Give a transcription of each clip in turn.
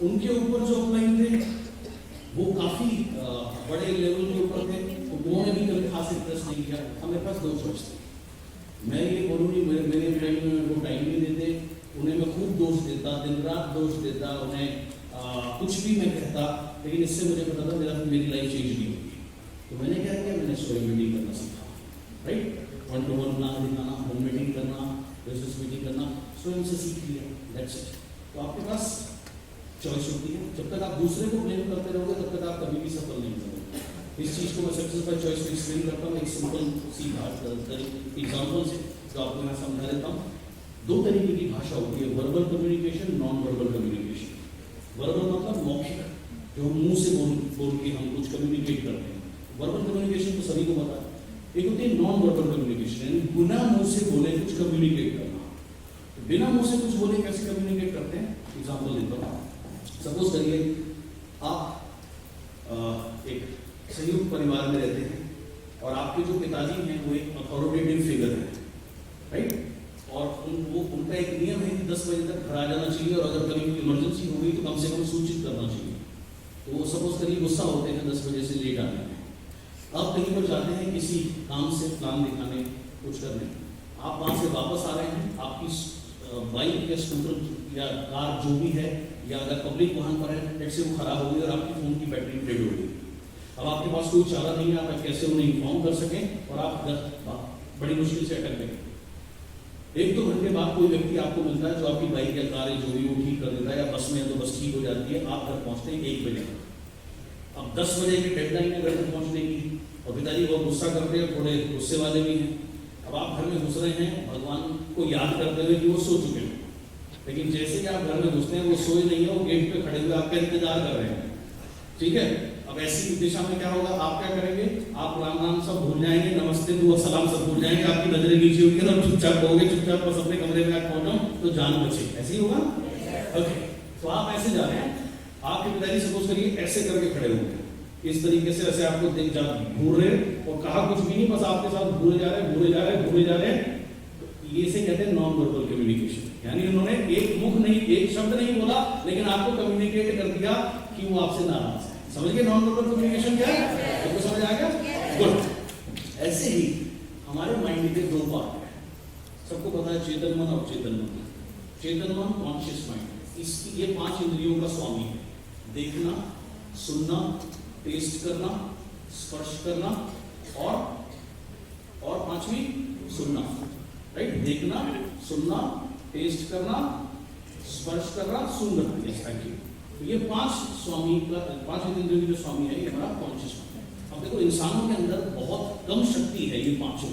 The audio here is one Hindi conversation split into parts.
उनके ऊपर जो अपलाइन थे वो काफी बड़े लेवल के ऊपर थे, तो उन्होंने भी कभी खास इंटरेस्ट नहीं किया। हमारे पास दो चॉइस थे। मैं ये बोलूँगी मेरे फ्रेंड में वो टाइम नहीं देते, उन्हें मैं खूब दोष देता, दिन रात दोष देता, उन्हें कुछ भी मैं कहता, लेकिन इससे मुझे पता था मेरी लाइफ चेंज नहीं होगी। तो मैंने क्या किया, मैंने स्वयं मीटिंग करना सीखा, राइट। 1-to-1 प्लान दिखाना, होम मीटिंग करना, बिजनेस मीटिंग करना, स्वयं से सीख लिया, दैट्स इट। तो आपके पास चॉइस होती है। जब तक आप दूसरे को ब्लेम करते रहोगे तब तक आप कभी भी सफल नहीं होंगे। इस चीज़ को मैं सक्सेस बाय चॉइस में एक्सप्लेन करता हूँ एक सिंपल सी एग्जाम्पल से, जो आपको मैं समझा देता हूँ। दो तरीके की भाषा होती है, verbal communication, non verbal communication. Verbal मतलब मौखिक, जो हम मुंह से बोल के हम कुछ कम्युनिकेट करते हैं। वर्बल कम्युनिकेशन तो सभी को पता है। एक होती है नॉन वर्बल कम्युनिकेशन, यानी बिना मुंह से बोले कुछ कम्युनिकेट करना। तो बिना मुंह से कुछ बोले कैसे कम्युनिकेट करते हैं, एग्जाम्पल देता हूँ। सपोज करिए आप एक संयुक्त परिवार में रहते हैं और आपके जो पिताजी हैं वो एक अथॉरिटेटिव फिगर है, राइट। और उनका एक नियम है कि 10 बजे तक घर आ जाना चाहिए, और अगर कभी इमरजेंसी हो गई तो कम से कम सूचित करना चाहिए। तो वो सपोज करिए गुस्सा होते हैं 10 बजे से लेट आने में। अब कहीं पर जाते हैं किसी काम से प्लान दिखाने, कुछ करने, आप वहाँ से वापस आ रहे हैं, आपकी बाइक या स्कूटर या कार जो भी है, या अगर पब्लिक वाहन पर है, जैसे वो खराब हो गई और आपकी फोन की बैटरी डेड हो गई। अब आपके पास कोई चारा नहीं है, आप कैसे उन्हें इन्फॉर्म कर सकें, और आप बड़ी मुश्किल से अटक गए। 1-2 घंटे बाद कोई व्यक्ति आपको मिलता है जो आपकी बाइक या कार जो भी वो ठीक कर देता है, या बस में है तो बस ठीक हो जाती है, आप घर पहुंचते हैं 1 बजे। अब 10 बजे की डेडलाइन है घर तक पहुंचने की, और पिताजी बहुत गुस्सा करते हैं, थोड़े गुस्से वाले भी हैं। अब आप घर में घुस रहे हैं भगवान को याद करते हुए कि वो सो चुके हैं, लेकिन जैसे ही आप घर में घुसते हैं वो सोए नहीं है, वो गेट पे खड़े हुए आपका इंतजार कर रहे हैं, ठीक है। अब ऐसी दिशा में क्या होगा, आप क्या करेंगे, आप राम राम सब भूल जाएंगे, नमस्ते दुआ सलाम सब भूल जाएंगे, आपकी नजरें नीचे होगी और चुपचाप रहोगे, चुपचाप बस अपने कमरे में आप पहुंचो तो जान बचे। ऐसे ही होगा, ओके। तो आप ऐसे जा रहे हैं, आपके पिताजी सपोज करिए ऐसे करके खड़े होंगे, इस तरीके से ऐसे आपको देख जा घूर रहे, और कहा कुछ भी नहीं, बस आपके साथ भूले जा रहे हैं। तो ये से कहते हैं नॉन वर्बल कम्युनिकेशन, यानी उन्होंने एक मुख नहीं, एक शब्द नहीं बोला, लेकिन आपको कम्युनिकेट कर दिया कि वो आपसे नाराज है। समझ गए नॉन वर्बल कम्युनिकेशन क्या है, आपको समझ आ गया, गुड। ऐसे ही हमारे माइंड के 2 पार्ट है, सबको पता है, चेतन मन और चेतन मन। चेतन मन कॉन्शियस माइंड, इसकी ये 5 इंद्रियों का स्वामी है। देखना, सुनना, टेस्ट करना, स्पर्श करना, और 5वीं सुनना, राइट। देखना, सुनना, टेस्ट करना, स्पर्श करना, सुनना, यस, थैंक यू। तो ये 5 स्वामी का, 5 इंद्रियों की जो स्वामी है, ये हमारा कॉन्शियस माइंड है। अब देखो इंसानों के अंदर बहुत कम शक्ति है ये 5।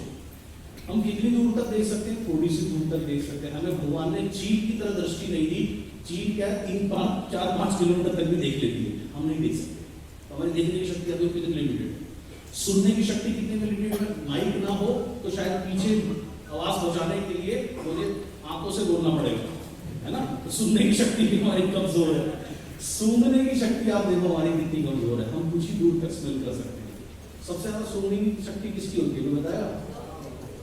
हम कितनी दूर तक देख सकते हैं, थोड़ी सी दूर तक देख सकते हैं। हमें भगवान ने चील की तरह दृष्टि नहीं दी। चील क्या है, 3-4-5 किलोमीटर तक भी देख लेती है, हम नहीं देख सकते। हमारी देखने की शक्ति अभी कितनी लिमिटेड है। सुनने की शक्ति कितनी लिमिटेड है, माइक ना हो तो शायद पीछे आवाज पहुंचाने के लिए मुझे आंखों से बोलना पड़ेगा, है ना। तो सुनने की शक्ति भी हमारी कमजोर है। सूंघने की शक्ति आप देखो हमारी कितनी कमजोर है, हम कुछ ही दूर तक स्मेल कर सकते हैं। सबसे ज्यादा सूंघने की शक्ति किसकी होती है, बताया?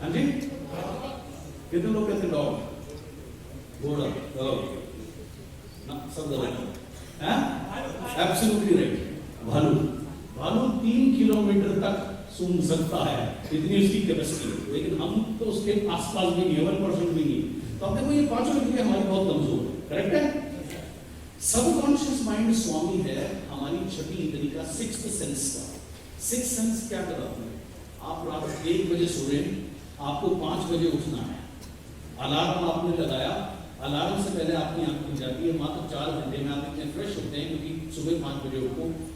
हाँ जी, कितने लोग कहते डॉग, घोड़ा, सब एब्सोल्युटली राइट। भालू 3 किलोमीटर तक सूंघ सकता है, इतनी उसकी कैपेसिटी है, लेकिन हम तो उसके आसपास भी नहीं, 1% भी नहीं। तो अब देखो ये 5 इंद्रियां हमारी बहुत कमजोर है, करेक्ट है। सबकॉन्शियस माइंड स्वामी है हमारी 6वीं इंद्री का, 6th सेंस का। 6th सेंस क्या कराता है, आप रात 1 बजे सो रहे हैं, आपको 5 बजे उठना है, अलार्म आपने लगाया, अलार्म से पहले आपकी आंख खुल जाती है, मात्र 4 घंटे में आप इतने फ्रेश होते हैं, क्योंकि सुबह 5 बजे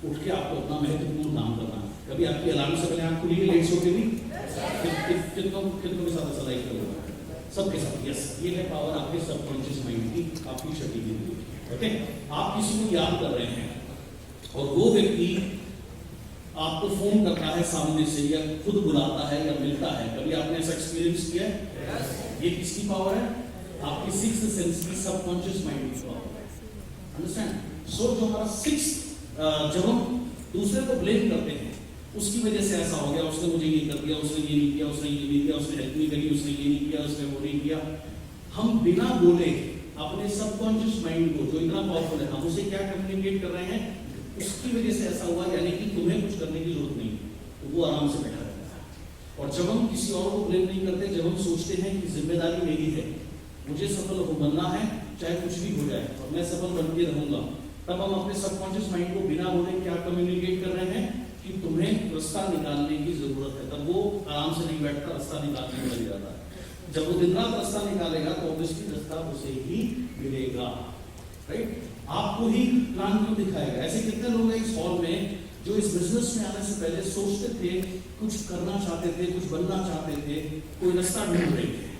उठ के आपको अपना महत्वपूर्ण काम करना है। कभी आपकी अलार्म से पहले आंख खुली है, लेट सोते भी, कितनों के साथ ऐसा लाइफ करोगे, सबके साथ, यस। ये है पावर आपके सबकॉन्शियस माइंड की, आपकी 6वीं इंद्री। ओके, आप किसी को याद कर रहे हैं और वो व्यक्ति आपको फोन करता है सामने से, या खुद बुलाता है, या मिलता है, कभी आपने ऐसा एक्सपीरियंस किया है? ये किसकी पावर है, आपकी 6th सेंस की, सबकॉन्शियस माइंड की पावर है। अंडरस्टैंड। सो जो हमारा 6th, जब हम दूसरे को ब्लेम करते हैं, उसकी वजह से ऐसा हो गया, उसने मुझे ये कर दिया, उसने ये नहीं किया, उसने ये नहीं किया, उसने हेल्प नहीं करी, उसने ये नहीं किया, उसने वो नहीं किया, हम बिना बोले अपने सबकॉन्शियस माइंड को, जो इतना पावरफुल है, हम उसे क्या कम्युनिकेट कर रहे हैं, उसकी वजह से ऐसा हुआ, यानी कि तुम्हें कुछ करने की जरूरत नहीं, तो वो आराम से बैठा रहता है। और जब हम किसी और को ब्लेम नहीं करते, जब हम सोचते हैं कि जिम्मेदारी मेरी है, मुझे सफल हो बनना है, चाहे कुछ भी हो जाए और मैं सफल बन के रहूंगा, तब हम अपने सबकॉन्शियस माइंड को बिना बोले क्या कम्युनिकेट कर रहे हैं कि तुम्हें रास्ता निकालने की जरूरत है। तब वो आराम से नहीं बैठता, रास्ता निकालने में लग जाता है। जब वो दिन रात रास्ता निकालेगा तो ऑब्वियसली रास्ता उसे ही मिलेगा, राइट? आपको ही प्लान क्यों दिखाएगा? ऐसे कितने लोग हैं इस हॉल में जो इस बिजनेस में आने से पहले सोचते थे, कुछ करना चाहते थे, कुछ बनना चाहते थे, कोई रास्ता ढूंढ रहे थे।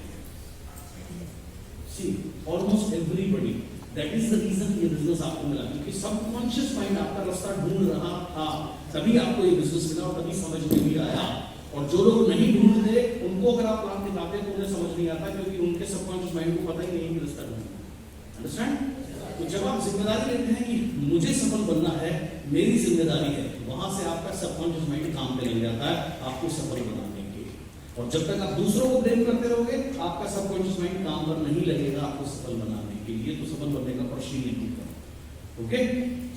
See, almost everybody. That is the reason ये बिजनेस आपको मिला, क्योंकि सबकॉन्शियस माइंड आपका रास्ता ढूंढ रहा था, तभी आपको ये बिजनेस मिला और तभी समझ में भी आया। और जो लोग नहीं ढूंढते, उनको अगर आप प्लान दिखाते तो उन्हें समझ नहीं आता, क्योंकि उनके सबकॉन्शियस माइंड को पता ही नहीं कि रास्ता ढूंढना। अंडरस्टैंड? तो जब आप जिम्मेदारी लेते हैं कि मुझे सफल बनना है, मेरी जिम्मेदारी है, वहां से आपका सबकॉन्शियस माइंड काम पे लग जाता है आपको सफल बनाने के। और जब तक आप दूसरों को ब्लेम करते रहोगे, आपका सबकॉन्शियस माइंड काम पर नहीं लगेगा आपको सफल बनाने के लिए, तो सफल बनने का प्रश्न ही नहीं होगा। ओके,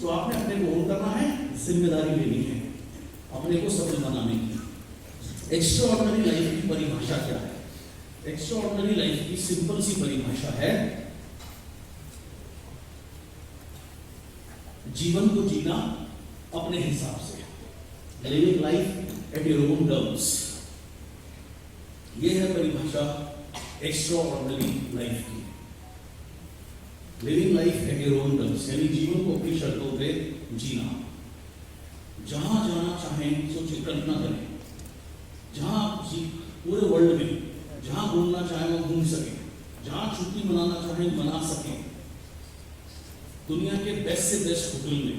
तो आपने अपने को ओन करना है, जिम्मेदारी लेनी है अपने को सफल बनाने की। एक्स्ट्राऑर्डिनरी लाइफ की परिभाषा क्या है? एक्स्ट्राऑर्डिनरी लाइफ की सिंपल सी परिभाषा है, जीवन को जीना अपने हिसाब से, living life at your own terms. यह है परिभाषा एक्स्ट्राऑर्डिनरी लाइफ की। Living life at your own terms, यानी जीवन को अपनी शर्तों पे जीना। जहां जाना चाहें सोचिए, कल्पना करें, जहां आप पूरे वर्ल्ड में जहां घूमना चाहें वो घूम सकें, जहां छुट्टी मनाना चाहें मना सकें, दुनिया के बेस्ट से बेस्ट होटल में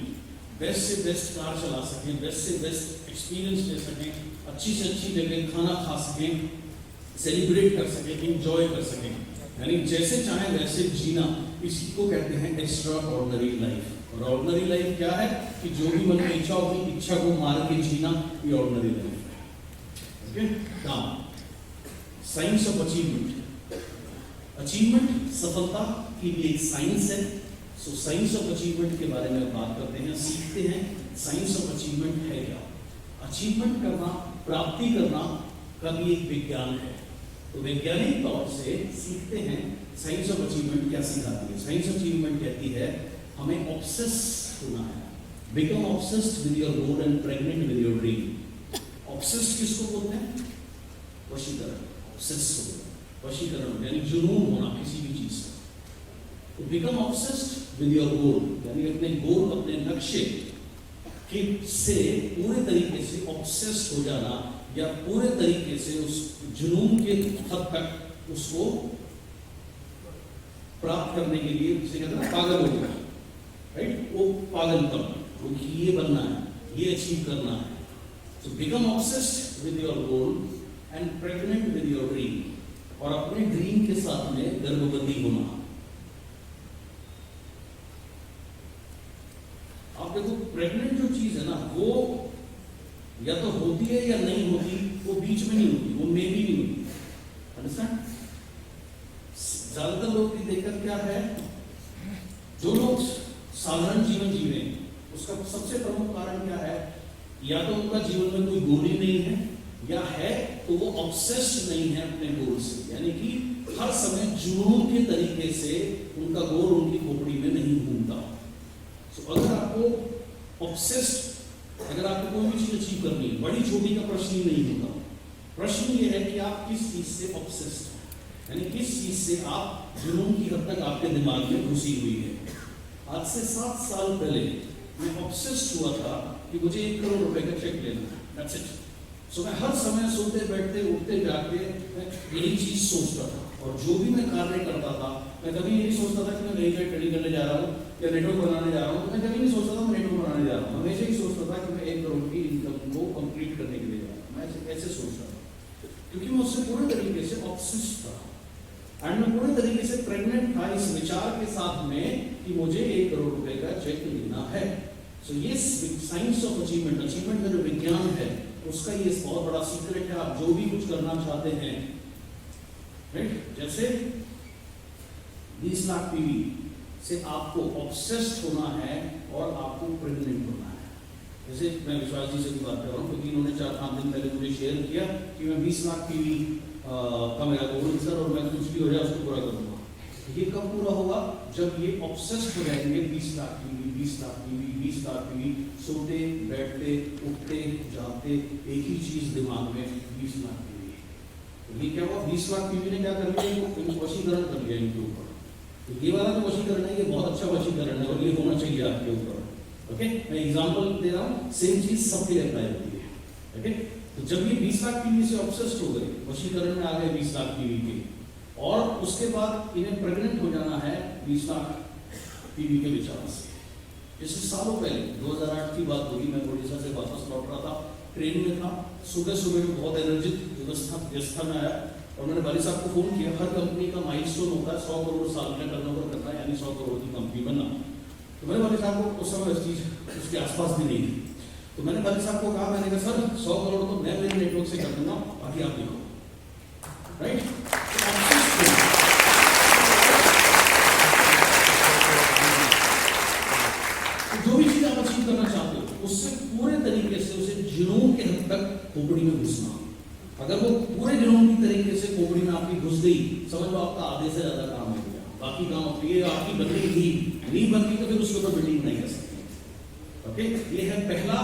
बेस्ट से बेस्ट कार चला सकें, बेस्ट से बेस्ट एक्सपीरियंस ले सकें, अच्छी से अच्छी जगह खाना खा सकें, सेलिब्रेट कर सकें, एंजॉय कर सकें, यानी जैसे चाहे वैसे जीना, इसी को कहते हैं एक्स्ट्रा ऑर्डिनरी लाइफ। और ऑर्डिनरी लाइफ क्या है कि जो भी मन में इच्छा होगी, इच्छा को मार के जीना, ये ऑर्डिनरी लाइफ है। Okay, now science of achievement. Achievement सफलता की भी एक साइंस है। सो साइंस ऑफ अचीवमेंट के बारे में बात करते हैं, सीखते हैं साइंस ऑफ अचीवमेंट है क्या। अचीवमेंट करना, प्राप्ति करना का भी एक विज्ञान है। तो वैज्ञानिक तौर से सीखते हैं साइंस ऑफ अचीवमेंट क्या सिखाती है। साइंस ऑफ अचीवमेंट कहती है हमें ऑब्सेस होना है, become obsessed with your goal and pregnant with your dream. Obsessed किसको बोलते हैं? वशीकरण, ऑब्सेस वशीकरण, यानी जुनून होना किसी भी चीज से। तो become obsessed with your goal, यानी अपने गोल, अपने लक्ष्य के से पूरे तरीके से ऑब्सेस्ड हो जाना, या पूरे तरीके से उस जुनून के हद तक उसको प्राप्त करने के लिए, जिसे कहते हैं पागल हो गया, राइट? वो पागलपन, क्योंकि ये बनना है, ये अचीव करना है। तो become obsessed with your goal and pregnant with your dream, और अपने ड्रीम के साथ में गर्भवती होना। आप देखो, प्रेग्नेंट जो चीज है ना, वो या तो होती है या नहीं होती, वो बीच में नहीं होती, वो मे भी नहीं होती। अंडरस्टैंड? ज्यादातर लोग की दिक्कत क्या है, जो लोग साधारण जीवन जी रहे हैं, उसका सबसे प्रमुख कारण क्या है? या तो उनका जीवन में कोई गोल ही नहीं है, या है तो वो ऑब्सेस्ड नहीं है अपने गोल से, यानी कि हर समय जुनून के तरीके से उनका गोल उनकी खोपड़ी में नहीं घूमता। तो अगर आपको ऑब्सेस्ड, अगर आपको कोई भी चीज अचीव करनी है, बड़ी छोटी का प्रश्न ही नहीं होता। प्रश्न ये है कि आप किस चीज से ऑब्सेस्ड हैं, यानी किस चीज से आप जुनून की हद तक आपके दिमाग में घुसी हुई है। आज से 7 साल पहले मैं ऑब्सेस्ड हुआ था कि मुझे 1 करोड़ रुपए का चेक लेना है, दैट्स इट। सो मैं हर समय सोते बैठते उठते जाके मैं यही चीज सोचता था, और जो भी मैं कार्य करता था, मैं कभी नहीं सोचता था कि मैं नई जगह ट्रेडिंग करने जा रहा हूँ या नेटवर्क बनाने जा रहा हूँ। मैं कभी नहीं सोचता था मैं नेटवर्क बनाने जा रहा हूँ, हमेशा ही सोचता था कि मैं 1 करोड़ की इनकम को कंप्लीट करने के लिए जा रहा हूँ। मैं ऐसे सोचता था, क्योंकि मैं उससे पूरे तरीके से ऑब्सेस्ड था, एंड मैं पूरे तरीके से प्रेग्नेंट था इस विचार के साथ में कि मुझे 1 करोड़ रुपए का चेक लेना है। सो ये साइंस ऑफ अचीवमेंट, अचीवमेंट का जो विज्ञान है, उसका ये बहुत बड़ा सीक्रेट है। आप जो भी कुछ करना चाहते हैं, राइट? जैसे 20 लाख पीवी से आपको ऑब्सेस्ड होना है और आपको प्रेग्नेंट होना है। जैसे मैं विश्वास जी से भी बात कर रहा हूँ, क्योंकि इन्होंने 4-5 दिन पहले मुझे शेयर किया कि मैं 20 लाख पीवी का मेरा गोल है सर, और मैं कुछ भी हो जाए उसको पूरा करूँगा। ये कब पूरा होगा? जब ये ऑब्सेस्ड हो जाएंगे 20 lakh PV, 20 lakh PV, 20 lakh PV, सोते बैठते उठते जागते एक ही चीज दिमाग में, 20 लाख पीवी। तो ये क्या हुआ? 20 लाख पीवी ने क्या कर लिया? इनको वशीकरण कर लिया इनके ऊपर। तो ये वाला जो वशीकरण है, ये बहुत अच्छा वशीकरण है और ये होना चाहिए आपके ऊपर। ओके, मैं एग्जांपल दे रहा हूँ, सेम चीज सबके लिए अप्लाई होती है। ओके, तो जब ये 20 लाख पीवी से ऑब्सेस्ड हो गए, वशीकरण में आ गए 20 लाख पीवी के, और उसके बाद इन्हें प्रेग्नेंट हो जाना है 20 लाख पीवी के विचार से। जैसे सालों पहले 2008 की बात होगी, मैं ओडिशा से वापस लौट रहा था, ट्रेन में था, सुबह सुबह में बहुत एनर्जिक व्यवस्था में आया और मैंने वाली साहब को फोन किया। हर कंपनी का माइलस्टोन होता है 100 करोड़ साल में टर्नओवर करना है, यानी 100 करोड़ की कंपनी बनना। तो मैंने वाली साहब को, उस समय इस चीज उसके आसपास भी नहीं थी, तो मैंने वाली साहब को कहा, मैंने कहा सर 100 करोड़ तो मैं मेरे नेटवर्क से कर दूंगा, बाकी आप देखो। राइट, जो भी चीज आप अचीव करना चाहते हो उससे पूरे तरीके से उसे जुनून के हद तक खोपड़ी में घुसना। अगर वो पूरे जुनून की तरीके से खोपड़ी में आपकी घुस गई, समझ लो आपका आधे से ज्यादा काम हो गया। बाकी काम ये आपकी बननी थी, नहीं बनती तो फिर उसको तो बिल्डिंग नहीं कर सकते। ओके, ये है पहला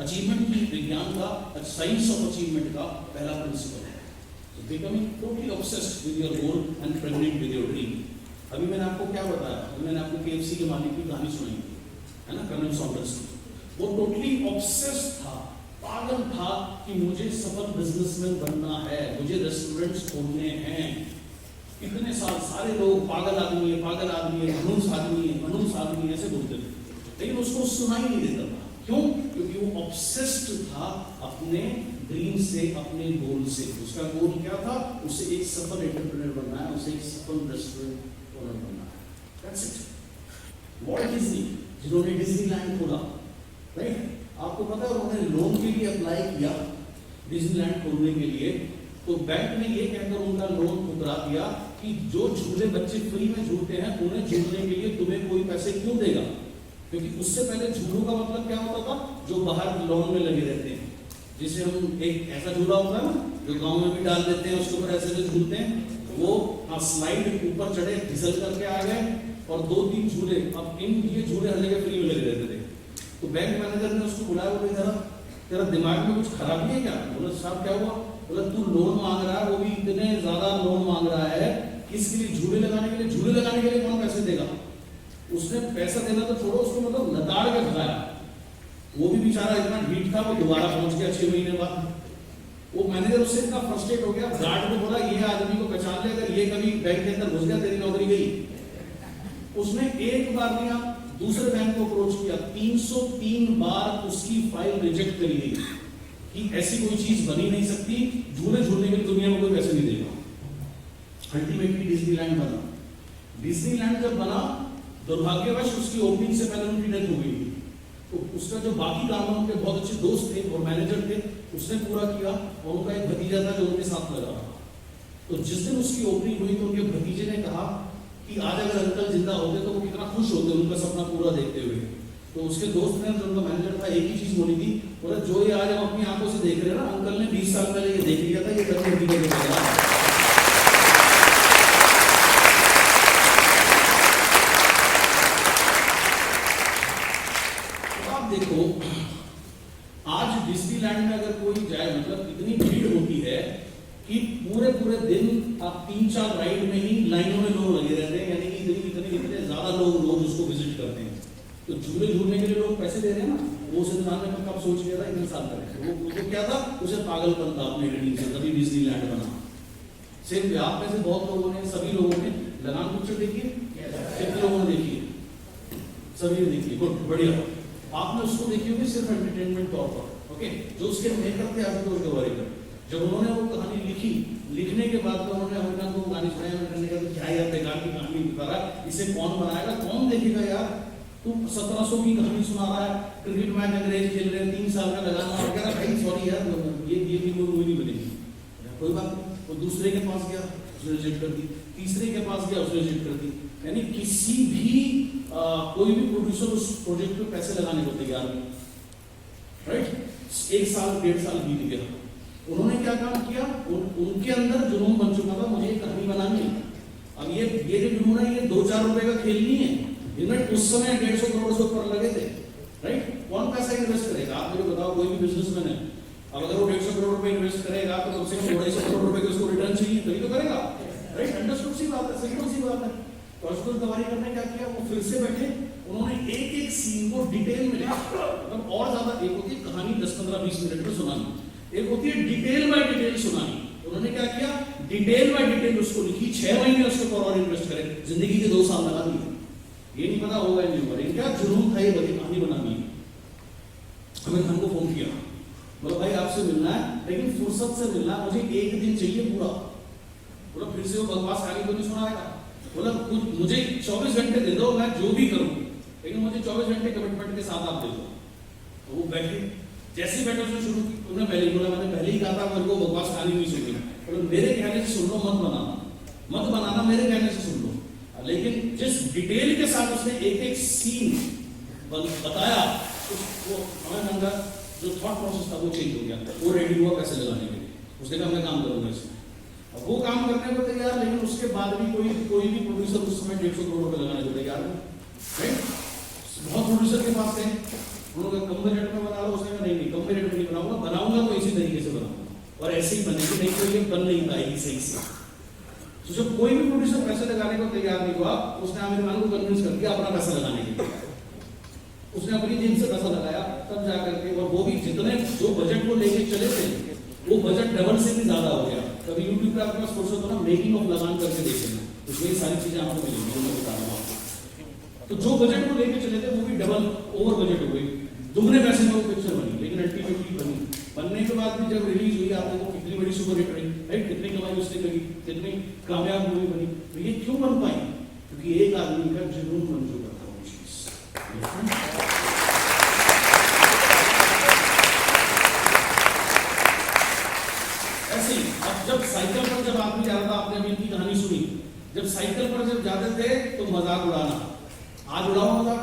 अचीवमेंट की विज्ञान का, साइंस ऑफ अचीवमेंट का पहला प्रिंसिपल है, becoming totally obsessed with your goal and pregnant with your dream. अभी मैंने आपको क्या बताया? अभी मैंने आपको KFC के मालिक की कहानी सुनाई है ना, कर्नल सॉन्डर्स की। वो टोटली ऑब्सेस्ड था, पागल था कि मुझे सफल बिजनेसमैन बनना है, मुझे रेस्टोरेंट्स खोलने हैं। इतने साल सारे लोग पागल आदमी है, पागल आदमी है, मनुष्य आदमी है, मनुष्य आदमी है, ऐसे बोलते थे, लेकिन उसको सुनाई नहीं देता था। क्यों? क्योंकि वो ऑब्सेस्ड था अपने ड्रीम से, अपने गोल से। उसका गोल क्या था? उसे एक सफल एंटरप्रेन्योर बनना है, उसे एक सफल रेस्टोरेंट ओनर बनना है। That's it. वॉल्ट डिज्नी, जिन्होंने डिज्नीलैंड खोला, राइट, आपको पता है उन्होंने लोन के लिए अप्लाई किया डिज्नीलैंड खोलने के लिए, तो बैंक ने ये कहकर उनका लोन ठुकरा दिया कि जो झूले बच्चे फ्री में झूलते हैं उन्हें झूलने के लिए तुम्हें कोई पैसे क्यों देगा? क्योंकि उससे पहले झूलों का मतलब क्या होता था? जो बाहर लॉन में लगे रहते हैं, जिसे हम एक ऐसा झूला होता है ना जो गांव में भी डाल देते हैं, उसके ऊपर ऐसे झूलते हैं, वो स्लाइड ऊपर चढ़े, फिसल करके आ गए, और 2-3 झूले, अब ये झूले हर जगह फ्री में लगे रहते थे। तो बैंक मैनेजर ने उसको बुलाया, बोले जरा तेरा दिमाग में कुछ खराबी है क्या? बोला साहब क्या हुआ? बोला तू लोन मांग रहा है, वो भी इतने ज्यादा लोन मांग रहा है, किसके लिए? झूले लगाने के लिए। झूले लगाने के लिए कौन पैसे देगा? उसने पैसा देना तो छोड़ो, उसको मतलब लताड़ के भगाया। वो भी बेचारा इतना ढीठ था, वो दोबारा पहुंच गया 6 महीने बाद। वो मैनेजर उससे इतना फ्रस्ट्रेट हो गया, गार्ड को बोला ये आदमी को पहचान ले, अगर ये कभी बैंक के अंदर घुस गया तेरी नौकरी गई। उसने एक बार नहीं, दूसरे बैंक को अप्रोच किया, 303 बार उसकी फाइल रिजेक्ट करी गई कि ऐसी कोई चीज बनी नहीं सकती, झूले झूलने के लिए दुनिया में कोई पैसे नहीं देगा। अल्टीमेटली डिज्नीलैंड बना। डिज्नीलैंड जब बना, दुर्भाग्यवश उसकी ओपनिंग से पहले उनकी डेथ हो गई। तो उसका जो बाकी काम है, उनके बहुत अच्छे दोस्त थे और मैनेजर थे, उसने पूरा किया, और उनका एक भतीजा था जो उनके साथ लगा। तो जिस दिन उसकी ओपनिंग हुई तो उनके भतीजे ने कहा कि आज अगर अंकल जिंदा होते तो वो कितना खुश होते उनका सपना पूरा देखते हुए। तो उसके दोस्त ने, जो उनका मैनेजर था, एक ही चीज बोली थी, बोला जो ये आज हम अपनी आंखों से देख रहे हैं ना, अंकल ने 20 साल पहले ये देख लिया था, ये करके हकीकत हो गया। देखो आज डिज्नीलैंड में अगर कोई जाए, मतलब इतनी भीड़ होती है कि पूरे दिन आप 3-4 राइड में ही लाइनों में लोग लगे रहते हैं, यानी कि इतने ज्यादा लोग रोज उसको विजिट करते हैं। तो झूले झूलने के लिए लोग पैसे दे रहे हैं ना, वो उस इंसान ने कब सोच लिया था इतने साल पहले। वो तो क्या था, उसे पागलपन था अपने ड्रीम से, तभी डिज्नीलैंड बना। सिर्फ आप में से बहुत लोगों ने, सभी लोगों ने लगान पिक्चर देखी है? कितने लोगों ने देखी है? सभी ने देखी, गुड, बढ़िया। आपने उसको देखी होगी सिर्फ एंटरटेनमेंट तौर पर, ओके। जो उसके मेकर थे आशुतोष गोवारिकर, जब उन्होंने वो कहानी लिखी, लिखने के बाद तो उन्होंने अमिताभ को गाने सुनाया, मैंने कहा क्या यार बेकार की कहानी बता रहा है, इसे कौन बनाएगा, कौन देखेगा यार, तू 1700 की कहानी सुना रहा है, क्रिकेट मैच अंग्रेज खेल रहे हैं, 3 साल में लगाना वगैरह, भाई सॉरी यार, ये भी कोई नहीं बनेगी। कोई बात नहीं, वो दूसरे के पास गया, उसने रिजेक्ट कर दी। तीसरे के पास गया, उसने रिजेक्ट कर दी। यानी किसी भी कोई भी प्रोड्यूसर उस प्रोजेक्ट पे पैसे लगाने को तैयार नहीं, राइट। 1 साल 1.5 साल बीत गया, उन्होंने क्या काम किया, उनके अंदर जुनून बन चुका था मुझे कहानी बनानी है। अब ये जो जुनून है, ये 2-4 रुपए का खेल नहीं है, इनमें उस समय 150 करोड़ से ऊपर लगे थे, राइट। कौन पैसा इन्वेस्ट करेगा, आप मुझे बताओ। कोई भी बिजनेसमैन है, अब अगर वो 150 करोड़ रुपए इन्वेस्ट करेगा तो कम से कम 250 करोड़ रुपए उसको रिटर्न चाहिए, तभी तो करेगा, राइट। अंडरस्टूड सी बात है, सिंपल सी बात है। तो अशोक तिवारी करने क्या किया, वो फिर से बैठे, उन्होंने एक एक सीन को डिटेल में लिखा, मतलब और ज्यादा। एक होती है कहानी 10, 15, 20 मिनट में सुनानी, एक होती है डिटेल बाय डिटेल सुनानी। उन्होंने क्या किया, डिटेल बाय डिटेल उसको लिखी, 6 महीने उसके ऊपर और इन्वेस्ट करे, जिंदगी के 2 साल लगा दिए। ये नहीं पता होगा नहीं होगा, इनका जुनून था ये बड़ी कहानी बनानी। हमें हमको फोन किया, बोला भाई आपसे मिलना है, लेकिन फुर्सत से मिलना है, मुझे 1 दिन चाहिए पूरा। बोला फिर से वो बकवास कहानी तो नहीं सुनाएगा, बोला मुझे 24 घंटे दे दो, मैं जो भी करूं, लेकिन मुझे 24 घंटे कमिटमेंट के साथ आप दे दो। तो वो बैठे, जैसे ही बैठे उसने शुरू की, उन्होंने पहले ही बोला, मैंने पहले ही कहा था मेरे को बकवास कहानी नहीं सुननी, बोला मेरे कहने से सुन लो, मत बनाना, मेरे कहने से सुन लो। लेकिन जिस डिटेल के साथ उसने एक एक सीन बताया, उसको हमें अंदर जो थॉट प्रोसेस था वो चेंज हो गया, वो रेडी हुआ पैसे लगाने के लिए। उसने कहा मैं काम करूंगा इसमें, अब वो काम करने को तैयार, लेकिन उसके बाद भी कोई भी प्रोड्यूसर उस समय 150 करोड़ रुपए लगाने को तैयार नहीं, राइट। बहुत प्रोड्यूसर के पास है, उन्होंने कम बजट में बना लो, उसने कहा नहीं कम बजट में नहीं बनाऊंगा तो इसी तरीके से बनाऊंगा, और ऐसे ही बनेगी, नहीं तो ये बन नहीं पाएगी सही से। तो जब कोई भी प्रोड्यूसर पैसे लगाने को तैयार नहीं हुआ, उसने आमिर खान को कन्विंस कर दिया अपना पैसा लगाने के लिए, उसने अपनी जेब से पैसा लगाया, तब जाकर के, और वो भी जितने जो बजट को लेके चले थे, वो बजट डबल से भी ज्यादा हो गया। कभी यूट्यूब पे आपके पास फुर्सत हो ना, मेकिंग ऑफ लगान करके देखेंगे, उसमें ये सारी चीजें आपको मिलेंगी, मैं बता रहा हूँ। तो जो बजट को लेके चले थे वो भी डबल ओवर बजट हो गई, दुगने पैसे में वो पिक्चर बनी, लेकिन अल्टीमेटली बनने के बाद भी जब रिलीज हुई, आप देखो कितनी बड़ी सुपर हिट रही, राइट। कितनी कमाई उसने करी, कितनी कामयाब मूवी बनी। तो ये क्यों बन पाई, क्योंकि एक आदमी का जुनून बन चुका था वो चीज। ऐसे ही अब जब साइकिल पर जब आदमी जा रहा था, आपने अभी इनकी कहानी सुनी, जब साइकिल पर जब जाते थे तो मजाक उड़ाना, आज उड़ाओ मजाक,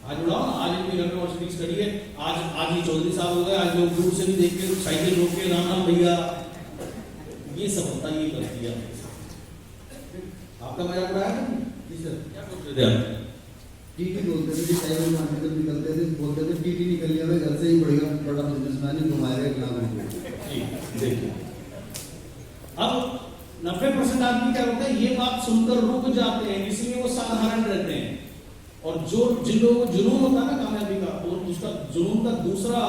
आज उड़ाओ ना। आज इनकी घर में मर्सिडीज खड़ी है, आज ये 34 साल हो गए, आज लोग दूर से भी देख के साइकिल रोक के राम भैया, ये सब होता है, ये कर दिया। आपका मजाक उड़ाया ना जी सर, क्या सोच रहे थे आप? टीटी बोलते थे, साइकिल मार्केट में निकलते थे, बोलते थे टीटी निकल गया, घर से ही बढ़ेगा, बड़ा बिजनेसमैन ही घुमाएगा एक लाख। देखिए अब 90% आदमी क्या होता है, ये बात सुनकर रुक जाते हैं, इसलिए वो साधारण रहते हैं। और जो जिन लोगों को जुनून होता है ना कामयाबी का, और उसका जुनून का दूसरा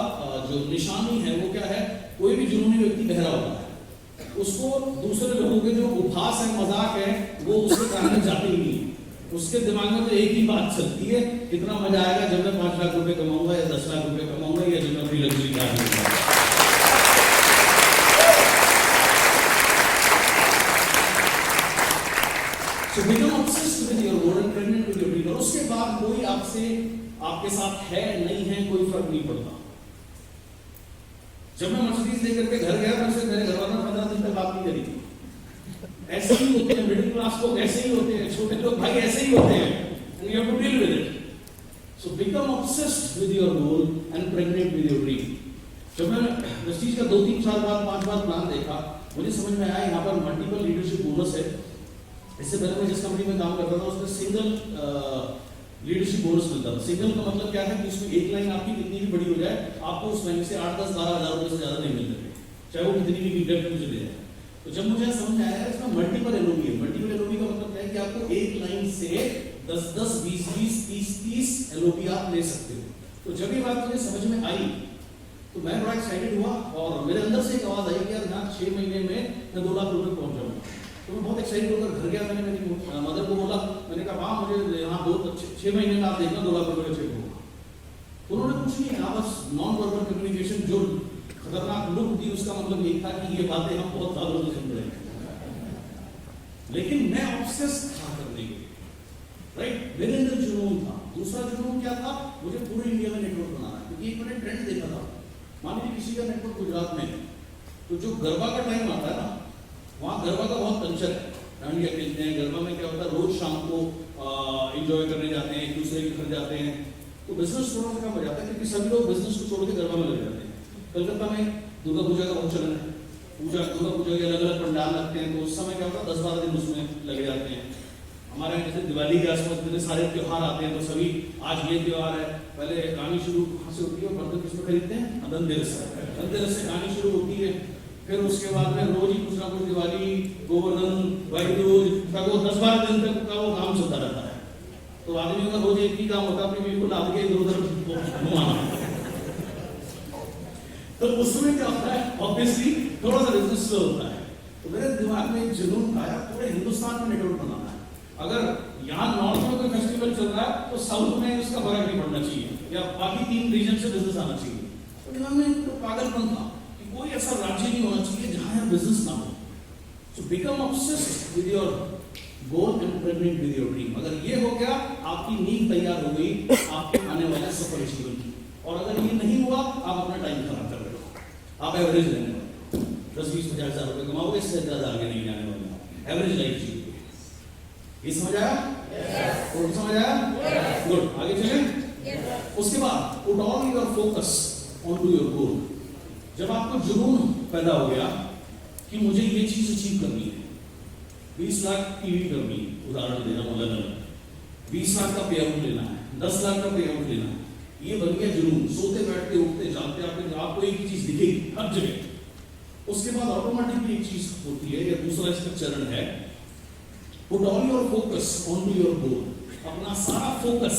जो निशानी है वो क्या है, कोई भी जुनूनी व्यक्ति बहरा होता है, उसको दूसरे लोगों के जो उपहास है, मजाक है, वो उसके कारण जाते ही नहीं। उसके दिमाग में तो एक ही बात चलती है, कितना मजा आएगा जब मैं 5 लाख रुपए कमाऊंगा या 10 लाख रुपए कमाऊंगा, या जब मैं अपनी लग्जरी कार लूंगा। So become obsessed with your goal and pregnant with your dream। और उसके बाद कोई आपके साथ है नहीं है कोई फर्क नहीं पड़ता। जब मैं मर्सिडीज लेकर के घर गया, तो मेरे घर वालों ने 15 दिन तक बात नहीं करी थी। ऐसे ही होते हैं मिडिल क्लास लोग, ऐसे ही होते हैं छोटे लोग, भाई ऐसे ही होते हैं, and you have to deal with it। So become obsessed with your goal and pregnant with your dream। जब मैं प्रेस्टीज का 2, 3, 4 बार 5 बार प्लान देखा, मुझे समझ में आया यहाँ पर मल्टीपल लीडरशिप बोनस है। इससे पहले मैं जिस कंपनी में काम करता था उसमें सिंगल लीडरशिप बोनस मिलता था। सिंगल का मतलब क्या है कि उसमें एक लाइन आपकी कितनी भी बड़ी हो जाए, आपको उस महीने से 8, 10, 12 हज़ार रुपए से ज्यादा नहीं मिलते थे, चाहे वो कितनी भी गिफ्ट मुझे दे जाए। तो जब मुझे समझ आया इसका मल्टीपल एलओबी है। मल्टीपल एलओबी का मतलब क्या है कि आपको एक लाइन से 10, 10, 20, 20, 30, 30 एलओबी आप ले सकते हो। तो जब ये बात मुझे समझ में आई तो मैं बड़ा एक्साइटेड हुआ, और मेरे अंदर से एक आवाज आई कि यार यहाँ 6 महीने में मैं 2 लाख रुपए पहुंच जाऊंगा। तो मैं बहुत एक्साइटेड होकर घर गया, मैंने मेरी मदर को बोला, मैंने कहा हाँ मुझे यहाँ 6 महीने में आप देखना 2 लाख रुपए का चेक होगा। उन्होंने कुछ नहीं कहा, बस नॉन वर्बल कम्युनिकेशन जो खतरनाक लुक दी, उसका मतलब यही था कि ये बातें हम बहुत सालों से सुन रहे हैं, लेकिन मैं ऑब्सेस था करने के लिए, राइट। मेरे अंदर जुनून था। दूसरा जुनून क्या था, मुझे पूरे इंडिया में नेटवर्क बनाना है, क्योंकि एक मैंने ट्रेंड देखा था। मान लीजिए किसी का नेटवर्क गुजरात में है, तो जो गरबा का टाइम आता है ना, वहाँ गरबा का बहुत कल्चर है, डांडिया खेलते हैं। गरबा में क्या होता है, रोज शाम को एंजॉय करने जाते हैं, एक दूसरे के घर जाते हैं। तो बिजनेस थोड़ा सा कम हो जाता है क्योंकि सभी लोग बिजनेस को छोड़ के गरबा में लग जाते हैं। कलकत्ता में दुर्गा पूजा का बहुत चलन है, दुर्गा पूजा के अलग अलग पंडाल लगते हैं, तो उस समय क्या होता है 10-12 दिन उसमें लगे जाते हैं। हमारे यहाँ जैसे दिवाली के आसपास इतने सारे त्योहार आते हैं, तो सभी आज ये त्योहार है, पहले कहानी शुरू कहाँ से होती है और बर्तन किसमें खरीदते हैं, धनतेरस से कहानी शुरू होती है। फिर उसके बाद में रोज ही कुछ ना कुछ दिवाली, गोवर्धन, भाई दूज तक वो 10-12 दिन तक का वो काम चलता रहता है। तो आदमी का रोज एक ही काम होता है, अपनी बीवी को लाद के इधर उधर घुमाना। तो उसमें क्या होता है, ऑब्वियसली थोड़ा सा बिजनेस स्लो होता है। तो मेरे दिमाग में एक जुनून आया, पूरे हिंदुस्तान में नेटवर्क बनाना है। अगर यहाँ नॉर्थ में कोई फेस्टिवल चल रहा है तो साउथ में उसका फर्क नहीं पड़ना चाहिए, या बाकी 3 रीजन से बिजनेस आना चाहिए। तो दिमाग में तो पागलपन था कि कोई ऐसा राज्य नहीं होना चाहिए जहाँ यहाँ बिजनेस ना हो। So become obsessed with your goal and pregnant with your dream. अगर ये हो गया, आपकी नींव तैयार हो गई आपके आने वाले सफल जीवन की। और अगर ये नहीं हुआ, आप अपना टाइम खराब कर रहे हो, आप एवरेज रहने वाले, 10-20-50 हजार रुपए कमाओगे, इससे ज्यादा आगे नहीं जाने वाले, एवरेज लाइफ जीओगे। ये समझ आया? तो समझ आया? गुड, आगे चलें। उसके बाद put all your focus on to your goal. जब आपको जुनून पैदा हो गया कि मुझे ये चीज अचीव करनी है, 20 लाख टीवी करनी है, उदाहरण दे रहा हूं, अलग 20 लाख का पे आउट लेना है, 10 लाख का पे आउट लेना है, ये बन गया जुनून। सोते बैठते उठते जागते आपको एक ही चीज दिखेगी हर जगह। उसके बाद ऑटोमेटिकली एक चीज होती है, या दूसरा इसका चरण है, put all your focus on to your goal. अपना सारा फोकस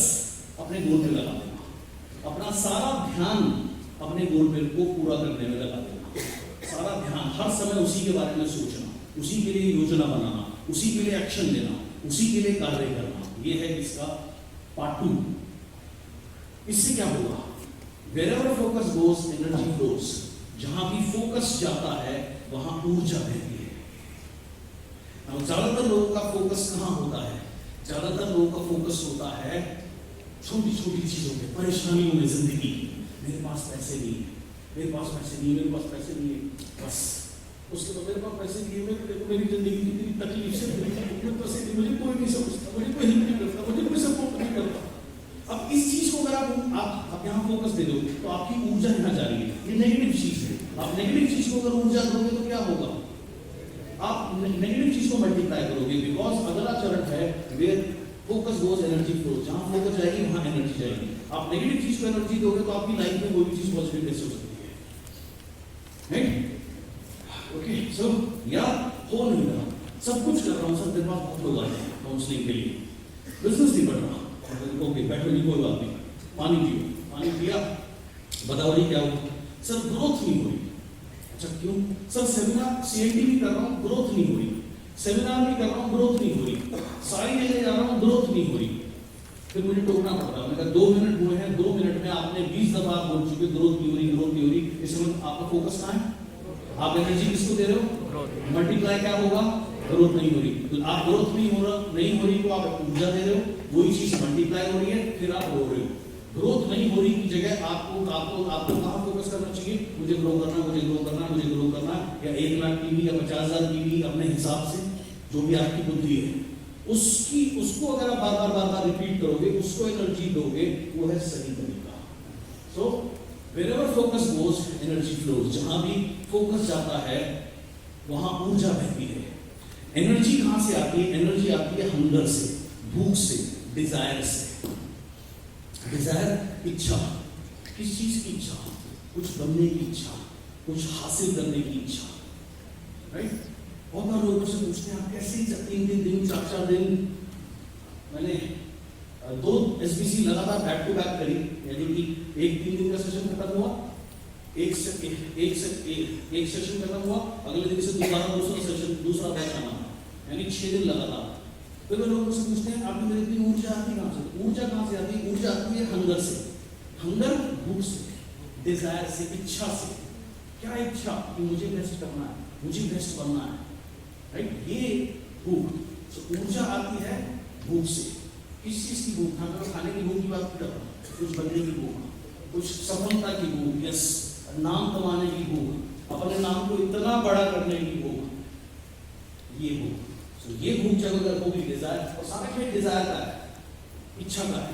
अपने गोल पे लगा देना, अपना सारा ध्यान अपने गोल पे को पूरा करने में लगा देना। सारा ध्यान हर समय उसी के बारे में सोचना, उसी के लिए योजना बनाना, उसी के लिए एक्शन लेना, उसी के लिए कार्य करना। ये है इसका पार्ट 2। इससे क्या होगा, wherever focus goes energy flows। जहां भी फोकस जाता है वहां ऊर्जा बहती है। ज्यादातर लोगों का फोकस कहां होता है, ज्यादातर लोगों का फोकस होता है छोटी छोटी चीजों पे, परेशानियों में, जिंदगी। मेरे पास पैसे नहीं है, मेरे पास पैसे नहीं है, मेरे पास पैसे नहीं है, बस उसके बाद मेरे पास पैसे नहीं है, मेरी जिंदगी कितनी तकलीफ से पैसे नहीं, मुझे कोई नहीं समझता, मुझे कोई हेल्प नहीं करता, मुझे कोई सपोर्ट नहीं करता। अब इस चीज को अगर आप यहाँ फोकस दे दो तो आपकी ऊर्जा यहाँ जा रही है, ये नेगेटिव चीज है। आप नेगेटिव चीज को अगर ऊर्जा दोगे तो क्या होगा, आप नेगेटिव चीज को मल्टीप्लाई करोगे। बिकॉज अगला चरण है where focus goes energy flow. जहां फोकस जाएगी वहां एनर्जी जाएगी। आप नेगेटिव चीज को एनर्जी दोगे तो आपकी लाइफ में कोई भी चीज पॉजिटिव कैसे हो सकती है, राइट? ओके, सो यार हो नहीं रहा, सब कुछ कर रहा हूँ सर, मेरे पास बहुत लोग आते हैं काउंसलिंग के लिए, बिजनेस नहीं बढ़ रहा। ओके, बैठो नहीं, कोई बात नहीं, पानी पियो, पानी पिया, बताओ जी क्या हुआ? सर ग्रोथ नहीं हो रही। अच्छा क्यों? सर सेमिनार CNT भी कर रहा हूँ, ग्रोथ नहीं हो रही, सेमिनार भी कर रहा हूँ, ग्रोथ नहीं हो रही, सारी जगह जा रहा हूँ, ग्रोथ नहीं हो रही। फिर मुझे टोकना पड़ता है, मैंने कहा 2 मिनट हुए हैं, 2 मिनट में आपने 20 दफा बोल चुके ग्रोथ नहीं हो रही, ग्रोथ नहीं हो रही। इसमें आपका फोकस कहाँ है? आप एनर्जी किसको दे रहे हो? मल्टीप्लाई क्या होगा? ग्रोथ नहीं हो रही। तो आप ग्रोथ नहीं हो रही तो आप ऊर्जा दे रहे हो, वही चीज मल्टीप्लाई हो रही है, फिर आप रो रहे हो। ग्रोथ नहीं हो रही की जगह आपको कहाँ फोकस करना चाहिए? मुझे ग्रो करना, मुझे ग्रो करना, मुझे ग्रो करना, या 1 लाख टीवी या 50,000 टीवी, अपने हिसाब से जो भी आपकी बुद्धि है उसको अगर आप बार बार रिपीट करोगे, उसको एनर्जी दोगे, वो है सही तरीका। सो wherever focus goes energy flows। जहां भी फोकस जाता है वहां ऊर्जा बहती है। एनर्जी कहां से आती है? एनर्जी आती है हंगर से, भूख से, डिजायर से। डिजायर इच्छा, किस चीज की इच्छा? कुछ बनने की इच्छा, कुछ हासिल करने की इच्छा, राइट? बहुत बार लोगों से पूछते हैं आप कैसे 3 दिन 4 दिन। मैंने 2 SBC लगातार बैक टू बैक करी, यानी कि एक 3 दिन का सेशन खत्म हुआ, एक सेशन खत्म हुआ, अगले दिन से दूसरा बैच आना, यानी 6 दिन लगातार। फिर वो लोगों से पूछते हैं आपकी मेरे इतनी ऊर्जा आती कहाँ से? ऊर्जा कहाँ से आती है? ऊर्जा आती है हंगर से, हंगर भूख से, डिजायर से, इच्छा से। क्या इच्छा? कि मुझे बेस्ट करना है, मुझे बेस्ट बनना है, राइट? ये भूख। ऊर्जा आती है भूख से। किस चीज की भूख? खाने की भूख की बात कर रहा हूँ, कुछ बनने की भूख, कुछ सफलता की भूख, यस, नाम कमाने की भूख, अपने नाम को इतना बड़ा करने की भूख, ये भूख। तो ये भूख जगह को भी डिजायर, और सारा में डिजायर का है, इच्छा का है।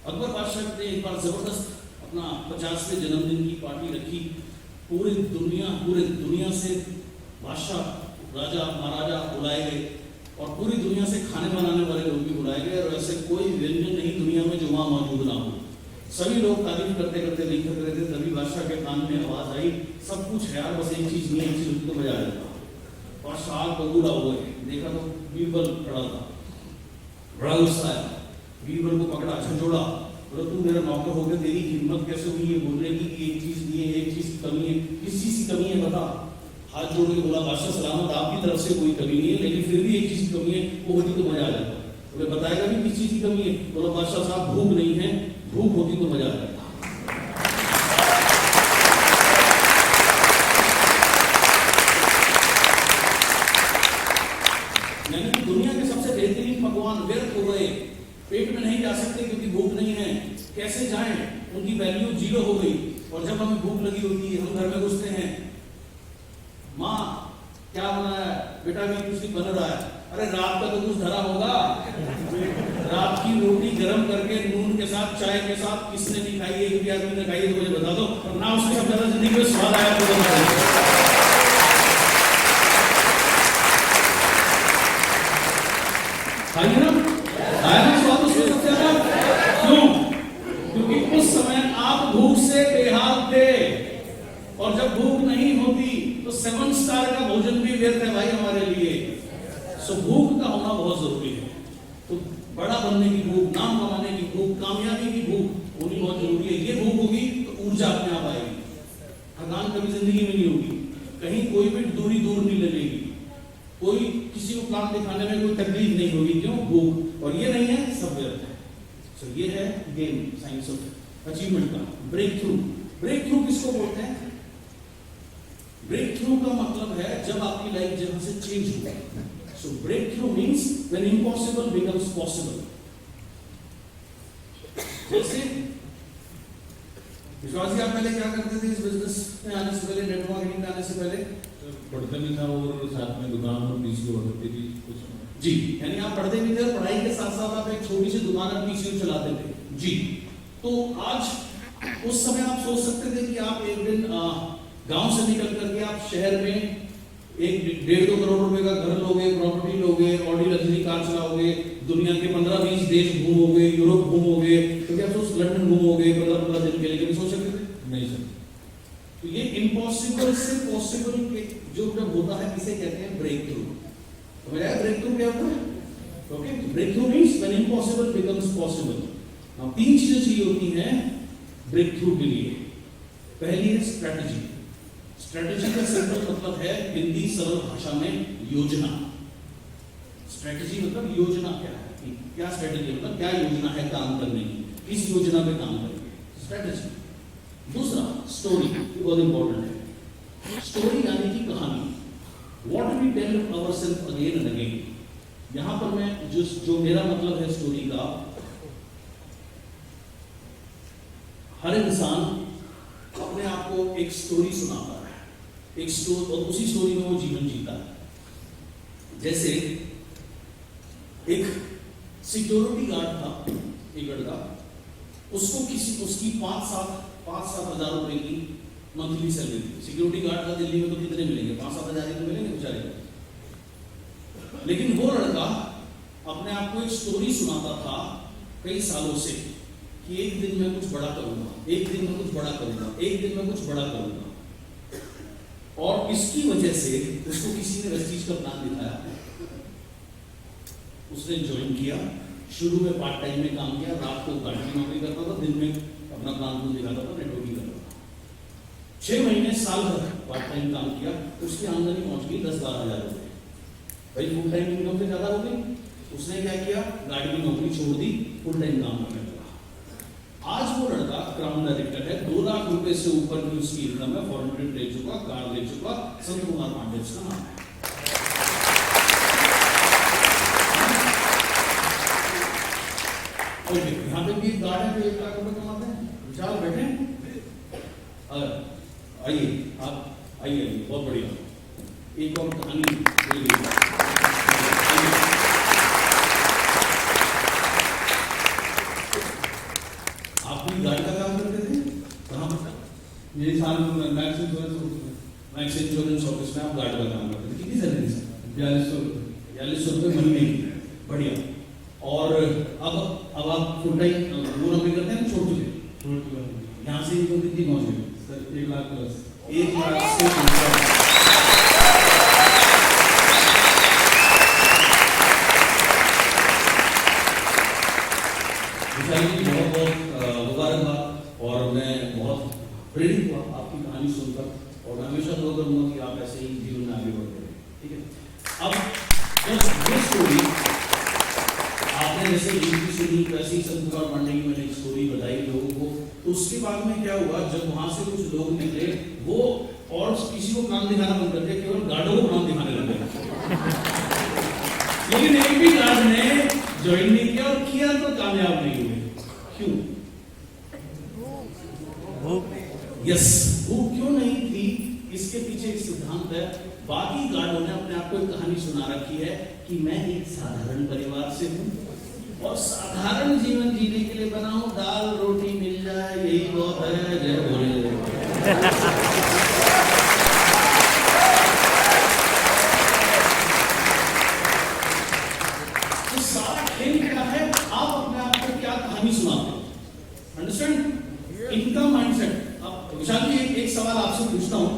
अकबर बादशाह ने एक बार जबरदस्त अपना 50वें जन्मदिन की पार्टी रखी। पूरी दुनिया से बादशाह, राजा महाराजा बुलाए गए और पूरी दुनिया से खाने बनाने वाले लोग भी बुलाए गए, और ऐसे कोई व्यंजन नहीं दुनिया में जो वहां मौजूद ना हो। सभी लोग तारीफ करते करते नहीं कर रहे थे, तभी बादशाह के कान में आवाज आई, सब कुछ है यार, बस एक चीज नहीं, एक चीज तो मजा आ जाता। बादशाह आग बबूला हो गए, देखा तो बीरबल खड़ा था, बड़ा गुस्सा आया, बीरबल को पकड़ा, झंझोड़ा, बोला तू मेरा नौकर हो गया, तेरी हिम्मत कैसे हुई ये बोलने की कि एक चीज नहीं है, एक चीज की कमी है, किस चीज की कमी है बता। हाथ जोड़ के बोला बादशाह सलामत, आपकी तरफ से कोई कमी नहीं है, लेकिन फिर भी एक चीज की कमी है, वो होती तो मजा आ जाता। बोले बताएगा भी किस चीज की कमी है? बोला बादशाह साहब भूख नहीं है, भूख होती तो मजा आ जाता। यानी दुनिया के सबसे बेहतरीन पकवान व्यर्थ हो गए, पेट में नहीं जा सकते क्योंकि भूख नहीं है, कैसे जाएं? उनकी वैल्यू जीरो हो गई। और जब हमें भूख लगी होती है, हम घर में घुसते हैं, माँ क्या बनाया है? बेटा भी कुछ बन रहा है। अरे रात का तो कुछ धरा होगा, रात की रोटी गर्म करके नून के साथ चाय के साथ किसने नहीं खाई है? एक आदमी ने खाई है तो मुझे बता दो, और ना उसके साथ ज्यादा जिंदगी में स्वाद आया तो बता दो। खाइए ना, आया ना स्वाद उसमें सबसे ज्यादा। क्यों? क्योंकि उस समय आप भूख से बेहाल थे, और जब भूख नहीं होती तो 7 स्टार का भोजन भी व्यर्थ है भाई हमारे लिए। सो भूख का होना बहुत जरूरी है। तो बड़ा बनने की भूख, नाम कमाने की भूख, कामयाबी की भूख होनी बहुत जरूरी है। ये भूख होगी तो ऊर्जा अपने आप आएगी, थकान कभी जिंदगी में नहीं होगी, कहीं कोई भी दूरी दूर नहीं लगेगी, कोई किसी को काम दिखाने में कोई तकलीफ नहीं होगी। क्यों? भूख। और ये नहीं है, सब व्यर्थ है। सो ये है गेम, साइंस ऑफ अचीवमेंट का ब्रेक थ्रू। ब्रेक थ्रू किसको बोलते हैं? ब्रेक थ्रू का मतलब है जब आपकी लाइफ जहां से चेंज हो। So breakthrough means when impossible becomes possible. जैसे विश्वास जी, आप पहले क्या करते थे इस बिजनेस में आने से पहले, नेटवर्क मार्केटिंग में आने से पहले? पढ़ता भी था और साथ में दुकान और पीसी हुआ करती थी कुछ। जी, यानी आप पढ़ते भी थे और पढ़ाई के साथ साथ आप एक छोटी सी दुकान और पीसी चलाते थे। जी, तो आज उस समय आप सोच सकते थे कि आप एक दिन गांव से निकल करके आप शहर में 1-1.5-2 करोड़ रुपए का घर लोगे, प्रॉपर्टी लोगे, ऑडी लग्जरी कार चलाओगे, दुनिया के 15-20 देश घूमोगे, यूरोप घूमोगे, तो क्या सोच लंदन घूमोगे 15-15 दिन के लिए, कभी सोच सकते थे? नहीं सर। तो ये इम्पॉसिबल से पॉसिबल जो जब होता है इसे कहते हैं ब्रेक थ्रू। समझ आया ब्रेक थ्रू क्या होता है? Okay, break through means when impossible becomes possible. Now 3 चीजें चाहिए होती हैं ब्रेक थ्रू के लिए। पहली है स्ट्रेटजी। स्ट्रेटजी का सिंपल मतलब है हिंदी सरल भाषा में योजना। स्ट्रेटजी मतलब योजना क्या है, क्या स्ट्रेटजी मतलब क्या योजना है काम करने की, किस योजना पे काम करेंगे, स्ट्रेटजी। दूसरा स्टोरी, बहुत इंपॉर्टेंट है। स्टोरी यानी कि कहानी। What we tell ourselves again and again। यहां पर मैं जो मेरा मतलब है स्टोरी का, हर इंसान अपने आप को एक स्टोरी सुनाता है, एक स्टोरी, और उसी स्टोरी में वो जीवन जीता है। जैसे एक सिक्योरिटी गार्ड था, एक लड़का, उसको उसकी 5-7 हजार रुपए की मंथली सैलरी थी। सिक्योरिटी गार्ड का दिल्ली में तो कितने मिलेंगे? 5-7 हजार तो मिलेंगे बेचारे को। लेकिन वो लड़का अपने आप को एक स्टोरी सुनाता था कई सालों से कि एक दिन मैं कुछ बड़ा करूंगा, एक दिन मैं कुछ बड़ा करूंगा, एक दिन मैं कुछ बड़ा करूंगा। और इसकी वजह से उसको किसी ने इस चीज का प्लान दिखाया, उसने ज्वाइन किया। शुरू में पार्ट टाइम में काम किया, रात को गाड़ी की नौकरी करता था, दिन में अपना काम को दिखाता था, नेटवर्किंग करता था। 6 महीने साल भर पार्ट टाइम काम किया, उसकी आमदनी पहुंच गई 10-12 हजार रुपए। भाई फुल टाइम इनकम से ज्यादा हो गई। उसने क्या किया? गाड़ी की नौकरी छोड़ दी, फुल टाइम काम करने लगा। आज वो लड़का क्राउन डायरेक्टर है, 2 लाख रुपए से ऊपर की उसकी इनकम है, फॉरेन ट्रिप ले चुका, कार ले चुका, संत कुमार पांडे उसका नाम है। ओके, यहाँ पे भी गार्ड है जो 1 लाख रुपए कमाते हैं, विशाल बैठे। आइए आप, आइए, बहुत बढ़िया। एक और कहानी। मैक्स इंश्योरेंस ऑफिस में आप गार्ड का काम करते थे, कितनी सैलरी सर? 4200 ₹4200 महीने की, बढ़िया। और अब आप फुल टाइम वो नौकरी करते हैं, छोड़ चुके? यहाँ से इनकम कितनी पहुँच गई सर 1 लाख प्लस 1 लाख से ऊपर। विशाल जी बहुत बहुत मुबारकबाद, और मैं बहुत प्रेरित हुआ आपकी कहानी सुनकर, और मैं हमेशा दुआ करूंगा कि आप ऐसे ही जीवन में आगे बढ़ते रहें, ठीक है। अब जब ये स्टोरी आपने जैसे इनकी सुनी, वैसे ही संत कुमार पांडे की मैंने स्टोरी बताई लोगों को, तो उसके बाद में क्या हुआ, जब वहां से कुछ लोग निकले, वो और किसी को काम दिखाना बंद कर दिया, केवल गार्डों को काम दिखाने लग गए। लेकिन एक भी गार्ड ने ज्वाइन नहीं किया, और किया तो कामयाब नहीं हुए। क्यों? यस, वो क्यों नहीं थी, इसके पीछे एक सिद्धांत है। बाकी गार्डों ने अपने आप को एक कहानी सुना रखी है कि मैं एक साधारण परिवार से हूं और साधारण जीवन जीने के लिए बना हूं, दाल रोटी मिल जाए यही बहुत है, जय भोले। तो सारा खेल क्या है, आप अपने आप को क्या कहानी सुनाते हो, अंडरस्टैंड? इनका माइंडसेट। अब विशाल जी एक सवाल आपसे पूछता हूं,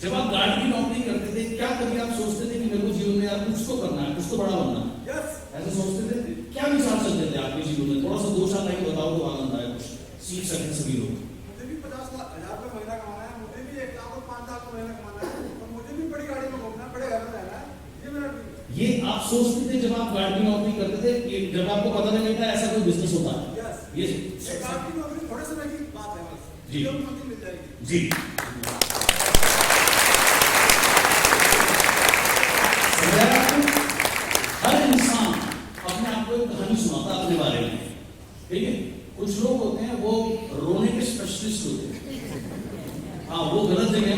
जब आप गार्ड की नौकरी करते थे, क्या कभी आप सोचते थे कि मेरे को जीवन में यार कुछ तो करना है, कुछ तो बड़ा बनना है? यस, ऐसे सोचते थे? क्या विचार चलते थे आपके जीवन में? थोड़ा सा 2 लाइन बताओ तो आनंद आए, कुछ सीख सकें सभी लोग। मुझे भी 50,000 रुपये महीना कमाना है, मुझे भी 1 लाख और 5 लाख का महीना कमाना है, और मुझे भी बड़ी गाड़ी में घूमना है, बड़े घर में रहना है। ये मेरा ड्रीम है। ये आप सोचते थे जब आप गार्ड की नौकरी करते थे, कि जब आपको पता नहीं था ऐसा कोई बिजनेस होता है? यस, ये एक गार्ड की नौकरी थोड़े समय की बात है बस, जी। जब नौकरी मिल जाएगी। जी, हर इंसान अपने आप को एक कहानी सुनाता है अपने बारे में, ठीक है? कुछ लोग होते हैं वो रोने के स्पेशलिस्ट होते हैं, हाँ वो गलत जगह है,